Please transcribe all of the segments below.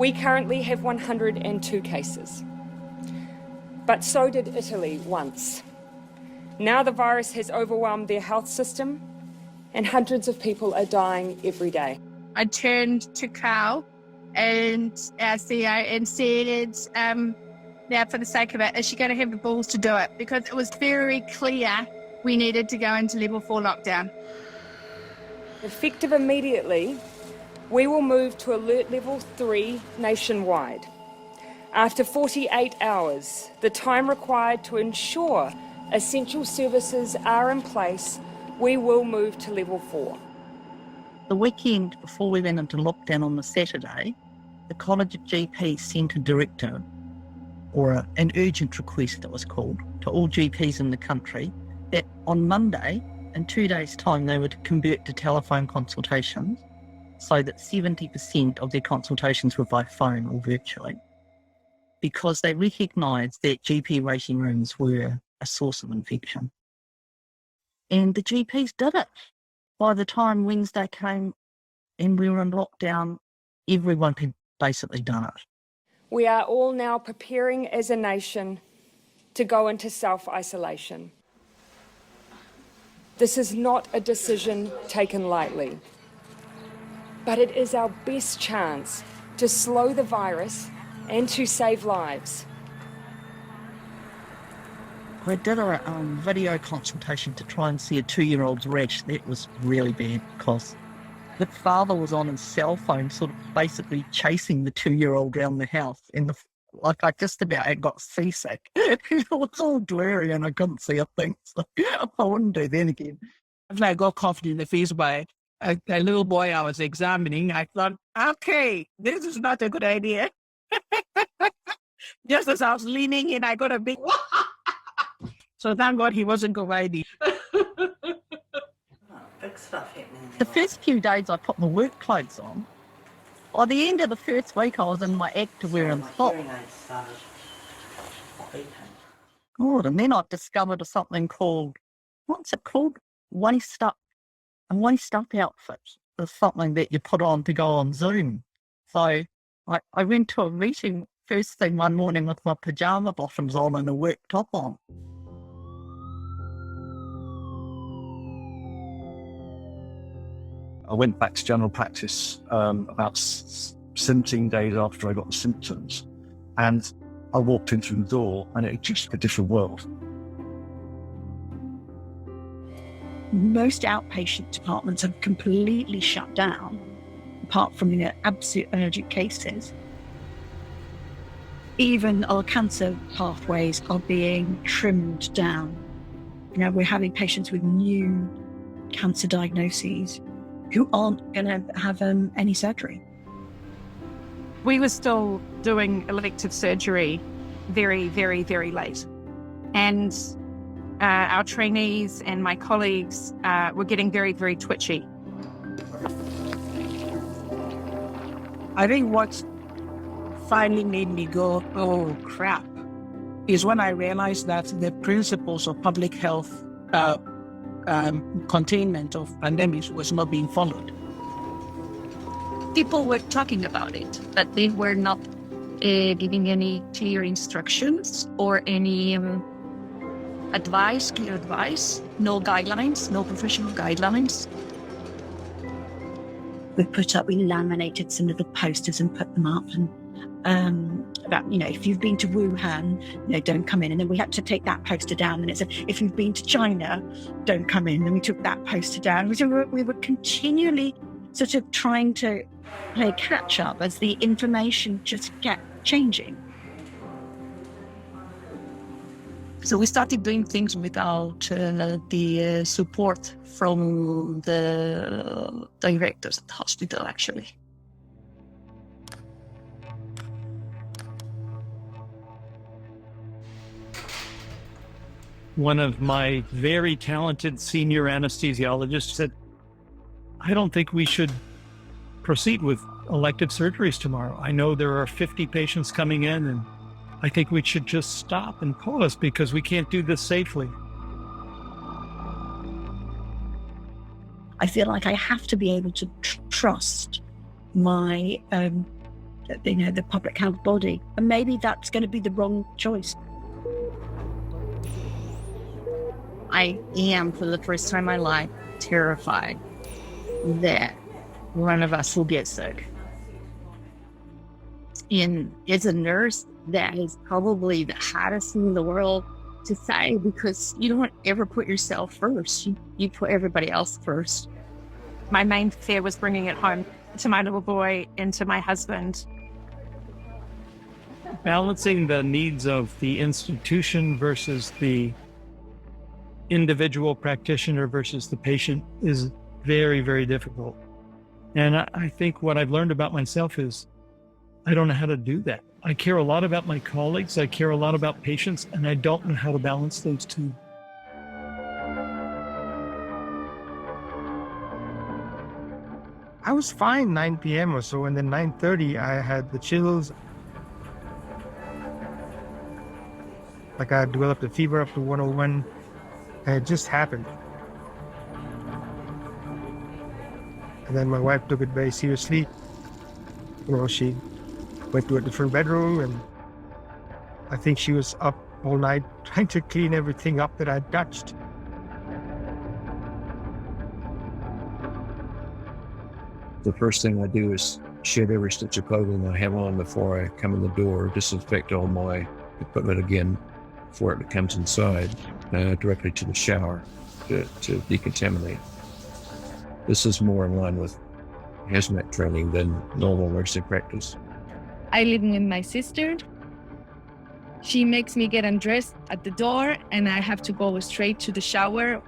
We currently have 102 cases. But so did Italy once. Now the virus has overwhelmed their health system and hundreds of people are dying every day. I turned to Carl and our CEO and said, now for the sake of it, is she going to have the balls to do it? Because it was very clear we needed to go into level 4 lockdown. Effective immediately, we will move to alert level 3 nationwide. After 48 hours, the time required to ensure essential services are in place, we will move to level 4. The weekend before we went into lockdown on the Saturday, the College of GPs sent a directive, or an urgent request it was called, to all GPs in the country that on Monday, in 2 days' time, they would convert to telephone consultations so that 70% of their consultations were by phone or virtually, because they recognised that GP waiting rooms were a source of infection. And the GPs did it. By the time Wednesday came and we were in lockdown, everyone had basically done it. We are all now preparing as a nation to go into self-isolation. This is not a decision taken lightly, but it is our best chance to slow the virus and to save lives. I did a video consultation to try and see a 2-year-old's rash. That was really bad because the father was on his cell phone, sort of basically chasing the 2-year-old around the house. And I just about got seasick. It was all blurry and I couldn't see a thing. So I wouldn't do that again. After I got coughed in the face by a little boy I was examining, I thought, okay, this is not a good idea. Just as I was leaning in, I got a big... So thank God he wasn't providing. Big stuff happening. The first few days I put my work clothes on. By the end of the first week I was in my activewear and socks. God, and then I discovered something called, what's it called? A waist up outfit. It's something that you put on to go on Zoom. So I went to a meeting first thing one morning with my pyjama bottoms on and a work top on. I went back to general practice about 17 days after I got the symptoms, and I walked in through the door and it was just a different world. Most outpatient departments have completely shut down, apart from the absolute urgent cases. Even our cancer pathways are being trimmed down. You know, we're having patients with new cancer diagnoses who aren't going to have any surgery. We were still doing elective surgery very, very, very late. And our trainees and my colleagues were getting very, very twitchy. I think what finally made me go, oh crap, is when I realized that the principles of public health containment of pandemics was not being followed. People were talking about it, but they were not giving any clear instructions or any clear advice, no guidelines, no professional guidelines. We laminated some little posters and put them up, and about, if you've been to Wuhan, don't come in. And then we had to take that poster down, and it said, if you've been to China, don't come in. And we took that poster down. We were continually sort of trying to play catch up as the information just kept changing. So we started doing things without the support from the directors at the hospital, actually. One of my very talented senior anesthesiologists said, I don't think we should proceed with elective surgeries tomorrow. I know there are 50 patients coming in, and I think we should just stop and pause because we can't do this safely. I feel like I have to be able to trust my the public health body. And maybe that's going to be the wrong choice. I am, for the first time in my life, terrified that one of us will get sick. And as a nurse, that is probably the hardest thing in the world to say, because you don't ever put yourself first. You put everybody else first. My main fear was bringing it home to my little boy and to my husband. Balancing the needs of the institution versus the individual practitioner versus the patient is very, very difficult. And I think what I've learned about myself is I don't know how to do that. I care a lot about my colleagues, I care a lot about patients, and I don't know how to balance those two. I was fine 9 p.m. or so, and then 9:30 I had the chills. Like I developed a fever up to 101, and it just happened. And then my wife took it very seriously. She went to a different bedroom, and I think she was up all night trying to clean everything up that I'd touched. The first thing I do is shed every stitch of clothing I have on before I come in the door, disinfect all my equipment again before it comes inside, directly to the shower to decontaminate. This is more in line with hazmat training than normal nursing practice. I live with my sister. She makes me get undressed at the door, and I have to go straight to the shower,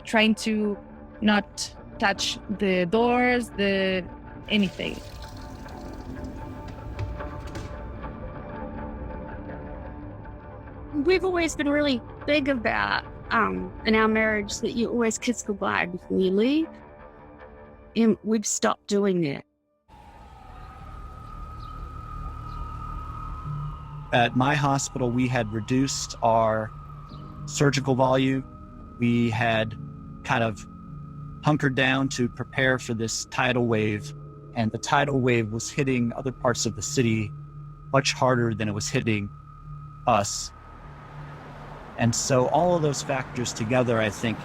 trying to not touch the doors, anything. We've always been really big about, in our marriage, that you always kiss goodbye before you leave. And we've stopped doing that. At my hospital, we had reduced our surgical volume. We had kind of hunkered down to prepare for this tidal wave. And the tidal wave was hitting other parts of the city much harder than it was hitting us. And so all of those factors together, I think,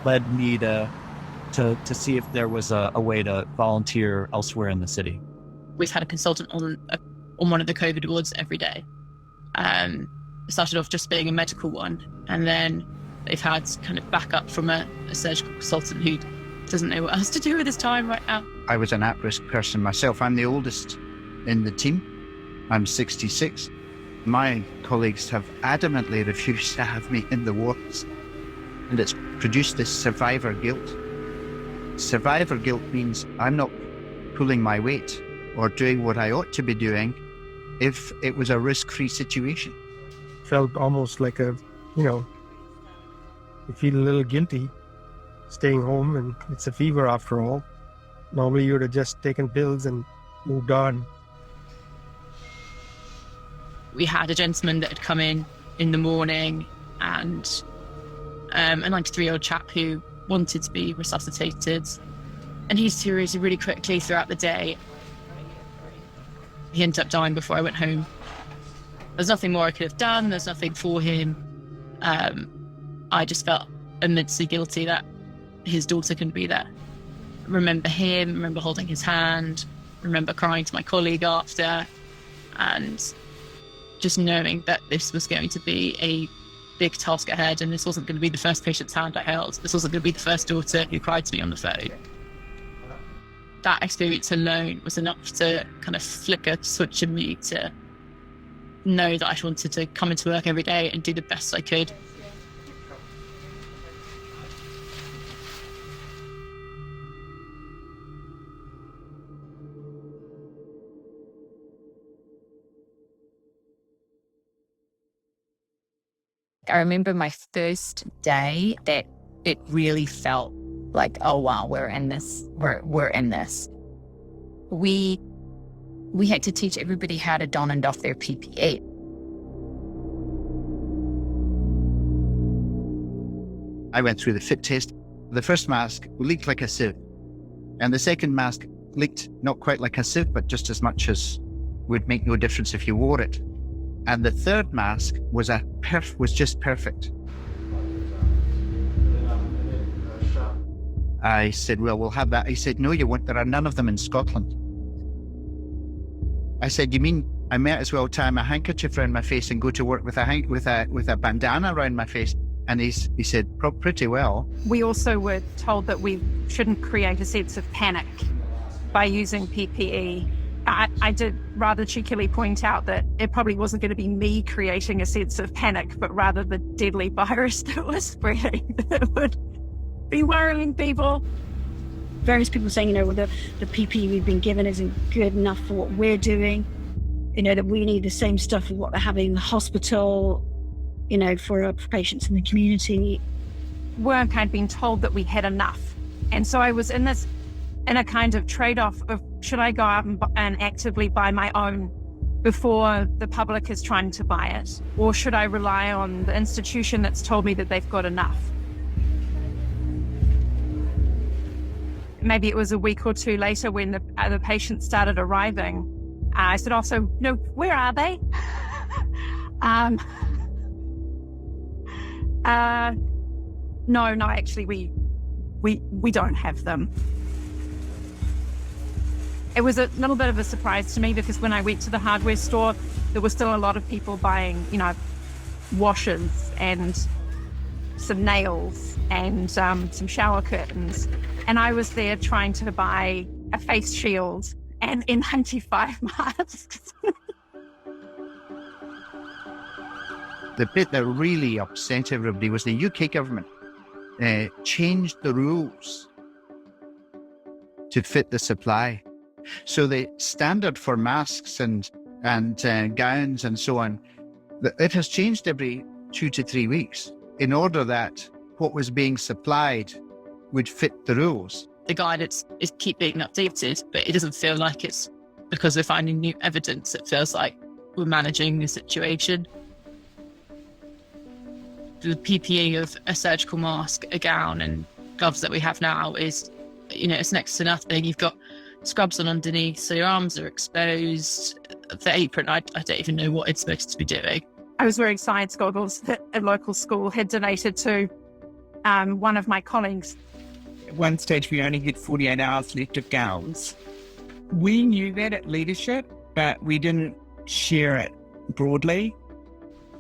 led me to see if there was a way to volunteer elsewhere in the city. We've had a consultant on one of the COVID wards every day. It started off just being a medical one, and then they've had kind of backup from a surgical consultant who doesn't know what else to do with his time right now. I was an at-risk person myself. I'm the oldest in the team. I'm 66. My colleagues have adamantly refused to have me in the wards, and it's produced this survivor guilt. Survivor guilt means I'm not pulling my weight or doing what I ought to be doing if it was a risk-free situation. Felt almost like you feel a little guilty staying home, and it's a fever after all. Normally you would have just taken pills and moved on. We had a gentleman that had come in the morning, and a 93-year-old chap who wanted to be resuscitated, and he deteriorated really quickly throughout the day. He ended up dying before I went home. There's nothing more I could have done. There's nothing for him. I just felt immensely guilty that his daughter couldn't be there. Remember him, remember holding his hand, remember crying to my colleague after, and just knowing that this was going to be a big task ahead, and this wasn't going to be the first patient's hand I held. This wasn't going to be the first daughter who cried to me on the phone. That experience alone was enough to kind of flick a switch in me to know that I wanted to come into work every day and do the best I could. I remember my first day that it really felt like, oh wow, we're in this. We're in this. We had to teach everybody how to don and doff their PPE. I went through the fit test. The first mask leaked like a sieve, and the second mask leaked not quite like a sieve, but just as much as would make no difference if you wore it. And the third mask was just perfect. I said, well, we'll have that. He said, no, you won't. There are none of them in Scotland. I said, you mean I might as well tie my handkerchief around my face and go to work with a bandana around my face? And he said, pretty well. We also were told that we shouldn't create a sense of panic by using PPE. I did rather cheekily point out that it probably wasn't going to be me creating a sense of panic, but rather the deadly virus that was spreading that would be worrying people. Various people saying, well, the PPE we've been given isn't good enough for what we're doing. That we need the same stuff as what they're having in the hospital, for patients in the community. Work, I'd been told that we had enough. And so I was in a kind of trade-off of, should I go out and actively buy my own before the public is trying to buy it? Or should I rely on the institution that's told me that they've got enough? Maybe it was a week or two later when the patients started arriving. I said, also, where are they? No, actually, we don't have them. It was a little bit of a surprise to me because when I went to the hardware store, there were still a lot of people buying, washers and some nails and some shower curtains. And I was there trying to buy a face shield and N95 masks. The bit that really upset everybody was the UK government changed the rules to fit the supply. So the standard for masks and gowns and so on, it has changed every 2 to 3 weeks in order that what was being supplied would fit the rules. The guidance is keep being updated, but it doesn't feel like it's because we're finding new evidence. It feels like we're managing the situation. The PPE of a surgical mask, a gown and gloves that we have now is, it's next to nothing. You've got scrubs on underneath, so your arms are exposed. The apron, I don't even know what it's supposed to be doing. I was wearing science goggles that a local school had donated to one of my colleagues. At one stage, we only had 48 hours left of gowns. We knew that at leadership, but we didn't share it broadly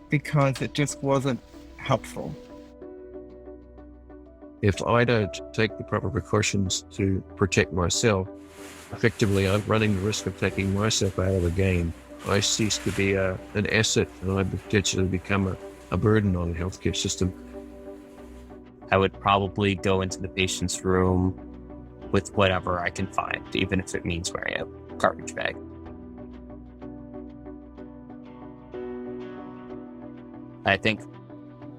because it just wasn't helpful. If I don't take the proper precautions to protect myself, effectively I'm running the risk of taking myself out of the game. I cease to be an asset and I potentially become a burden on the healthcare system. I would probably go into the patient's room with whatever I can find, even if it means wearing a garbage bag. I think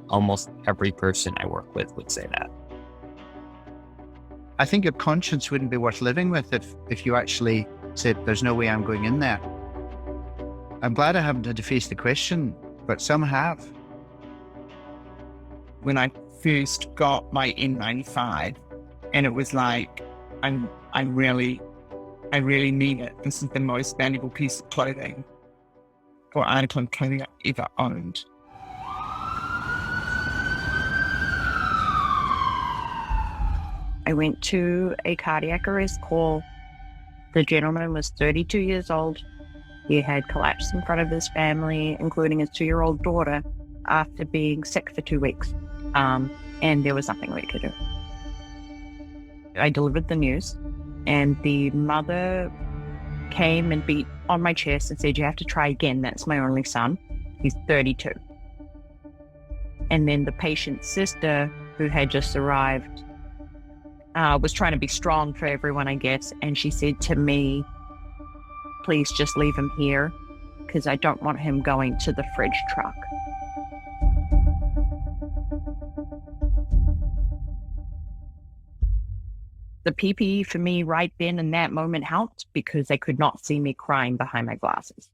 almost every person I work with would say that. I think your conscience wouldn't be worth living with if you actually said, there's no way I'm going in there. I'm glad I haven't had to face the question, but some have. When I first got my N95, and it was like, I really need it. This is the most valuable piece of clothing or article of clothing I've ever owned. I went to a cardiac arrest call. The gentleman was 32 years old. He had collapsed in front of his family, including his 2-year-old daughter, after being sick for 2 weeks. And there was nothing we could do. I delivered the news, and the mother came and beat on my chest and said, you have to try again. That's my only son. He's 32. And then the patient's sister, who had just arrived, was trying to be strong for everyone, I guess. And she said to me, please just leave him here because I don't want him going to the fridge truck. The PPE for me right then in that moment helped because they could not see me crying behind my glasses.